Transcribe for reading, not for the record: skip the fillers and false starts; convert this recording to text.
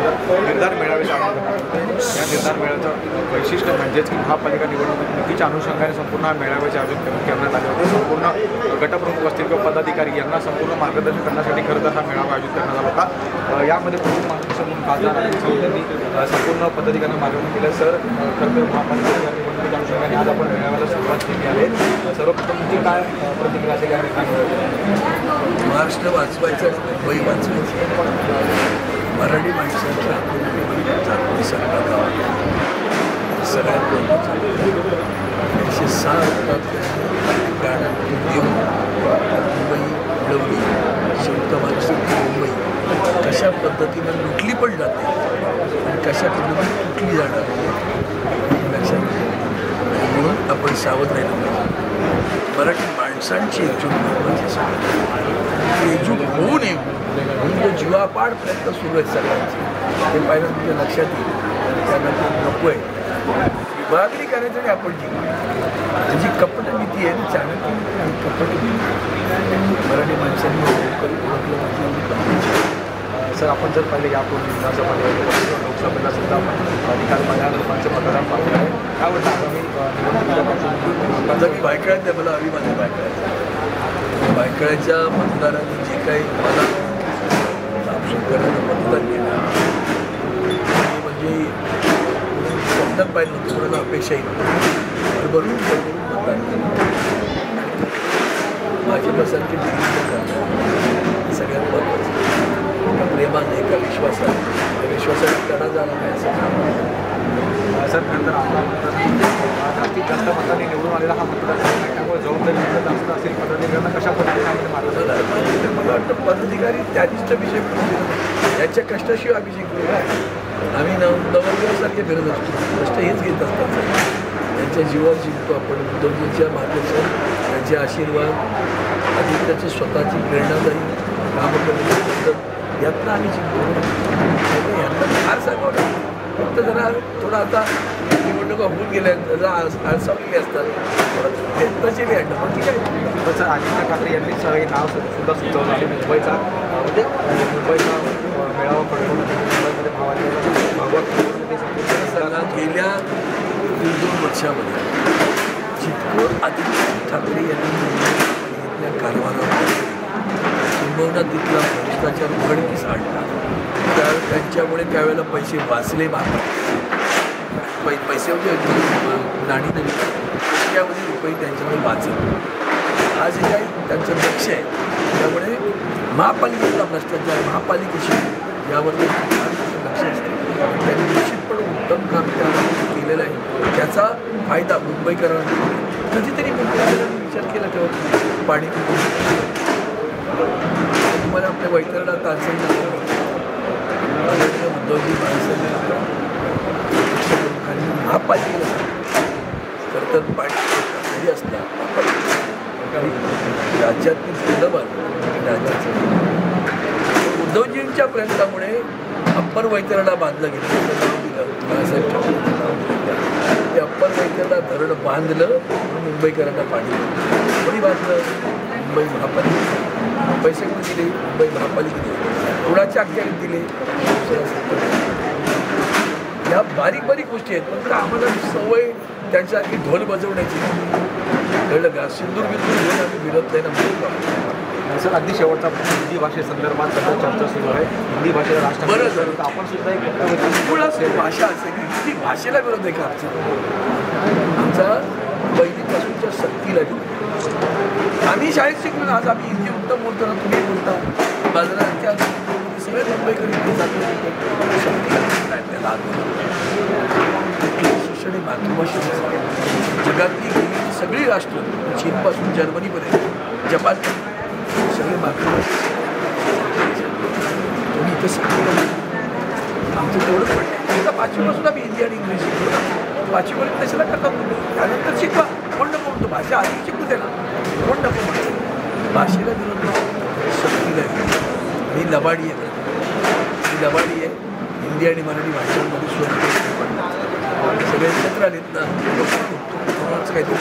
निर्धार मेळाव्याचे आयोजन करण्यात आले होते। या निर्धार मेळाव्याचं वैशिष्ट्य म्हणजेच की महापालिका निवडणुकीच्या अनुषंगाने संपूर्ण हा मेळाव्याचे आयोजन करण्यात आले होते। संपूर्ण गटप्रमुख असतील किंवा पदाधिकारी यांना संपूर्ण मार्गदर्शन करण्यासाठी खरं तर हा मेळावा आयोजित करण्यात आला होता। यामध्ये प्रमुख मार्गदर्शक म्हणून खासदार अनिल चौधरी यांनी संपूर्ण पदाधिकाऱ्यांना मार्गदर्शन केलं। सर, खरं तर महापालिका निवडणुकीच्या अनुषंगाने आज आपण मेळाव्याला सुरुवात केली आहे। सर्वप्रथम तुमची काय प्रतिक्रिया असेल यामध्ये? महाराष्ट्र वाचवायचं, मुंबई वाचवायची, मराठी माणसांच्या सगळ्यात देऊन मुंबई मिळवली। शेवटचा माणूस मुंबई कशा पद्धतीनं लुटली पण जाते आणि कशा पद्धतीने तुटली जाणार लक्षात घ्या। म्हणून आपण सावध राहिलं पाहिजे। मराठी माणसांची एकजूट महत्त्वाची असते, एकजूट होऊ नये म्हणून तो जीवापाड प्रयत्न सुरू आहेत सगळ्यांचे। ते पाहिलं तुमच्या लक्षात येईल। त्यांना ते नको आहे, विभागणी करायचं आपण जी कपट नीती आहे ती चाणक्य आणि कपट मराठी माणसांनी ओळखलं। सर, आपण जर पाहिलं यापूर्वी विधानसभा लोकसभेला सुद्धा आपण निकाल 15 लोकांचे मतदान पाहिलं आहे। काय वाटतं आगामी निवडणुकीच्या माझा मी भायखळ्यात आहे, मला अभिमान आहे भायखळ्याचा। भायखळ्याच्या मतदारांनी जे काही मला मतदान केलं म्हणजे शब्दात पाहिलं नव्हतं, कोणाला अपेक्षाही नव्हती। भरभरून मतदान केलं। भाजपसारखी सगळ्यात महत्त्वाचं एका प्रेमाने, एका विश्वासाने, त्या विश्वासाने तडा झाला नाही असं। सर, खरं तर आपला जास्तीत जास्त मतांनी निवडून आलेला हा मतदार त्यामुळे जबाबदारी जास्त असेल पदाधिकाऱ्यांना कशा पद्धतीने मला वाटतं पदाधिकारी त्याच विषय याच्या कष्टाशिवाय अभिषेक करू आहे। आम्ही नवरदेवासारखे फिरत असतो, कष्ट हेच घेत असतात। त्यांच्या जीवावर जिंकतो आपण। उद्धवजींच्या मार्गदर्शन, त्यांचे आशीर्वाद, अधिक त्याची स्वतःची प्रेरणादायी काम करण्याचं यातनं आम्ही जिंकतो। यांना फार सांगावं लागतं, फक्त जरा थोडं आता निवडणुका होऊन गेल्या, जरा आळसावलेली असतात, थोडं तसे मी आणलं पण ठीक आहे। सर, आदित्य ठाकरे यांनी सगळे नाव सुद्धा सुचवलं आहे मुंबईचा, म्हणजे मुंबईचा मेळावा पडतो मुंबईमध्ये गेल्या 2 वर्षामध्ये जितकं आदित्य ठाकरे यांनी कारभारावर किंबहुना तिथला भ्रष्टाचार उघडकीस आणला, तर त्यांच्यामुळे त्यावेळेला पैसे वाचले पैसे म्हणजे नाणी नव्हे, त्यामध्ये रुपये त्यांच्यामुळे वाचले। आज हे काय त्यांचं लक्ष आहे, त्यामुळे महापालिकेचा भ्रष्टाचार, महापालिकेशी यावर लक्ष असते। त्यांनी निश्चितपणे उत्तम काम केलेलं आहे, त्याचा फायदा मुंबईकरांना कधीतरी मुंबईकरांनी विचार केला तेव्हा पाणी तुम्हाला आपल्या वैतरणा तालसेला उद्धवजी माणसांनी महापालिकेला खरं तर पाणी असतात राज्यातली धन्यवाद राज्याचं उद्धवजींच्या प्रयत्नामुळे अप्पर वैतरणा बांधलं गेलं, नाव दिलं बाळासाहेब ठाकरेंचं नाव दिलं। ते अप्पर वैतरणा धरण बांधलं, मुंबईकरांना पाणी कोणी बांधलं? मुंबई महापालिका। पैसे कोणी दिले? मुंबई महापालिकेने। कुणाच्या अखत्यारीत दिले? या बारीक बारीक गोष्टी आहेत, पण आम्हाला सवय त्यांच्यासारखी ढोल बजवण्याची कळलं का? सिंदूर बिंदूर घेऊन आम्ही फिरत नाही ना। सर, अगदी शेवटचा हिंदी भाषेसंदर्भात सध्या चर्चा सुरू आहे। हिंदी भाषेला राष्ट्र बरं सर, आपण सुद्धा एक भाषा असेल की हिंदी भाषेला विरोध आहे का आमचा पहिलीपासूनच्या सक्तीला विरोध। आम्ही शाळेत शिकलो, आज आम्ही हिंदी उत्तम बोलतो ना, तुम्ही बोलता बाजाराच्या सगळे मुंबईकडे शिक्षण ही मातृभाषा जगातली सगळी राष्ट्र चीनपासून जर्मनीपर्यंत जपान सगळे मातृभाषा तुम्ही इथं शिकवलं आमचं तेवढं पडलं। आता 5वीपासून आम्ही हिंदी आणि इंग्लिश शिकलो, 5वीपर्यंत कशाला करतात तुम्ही? त्यानंतर शिकवा, कोण नको म्हणतो भाषा आधी शिकू दे ना, कोण नको म्हणतो? भाषेला विरोध सक्तीला ही लबाडी आहे, ही लबाडी आहे। हिंदी आणि मराठी भाषांमध्ये सगळे एकत्र आलेत ना, काहीतरी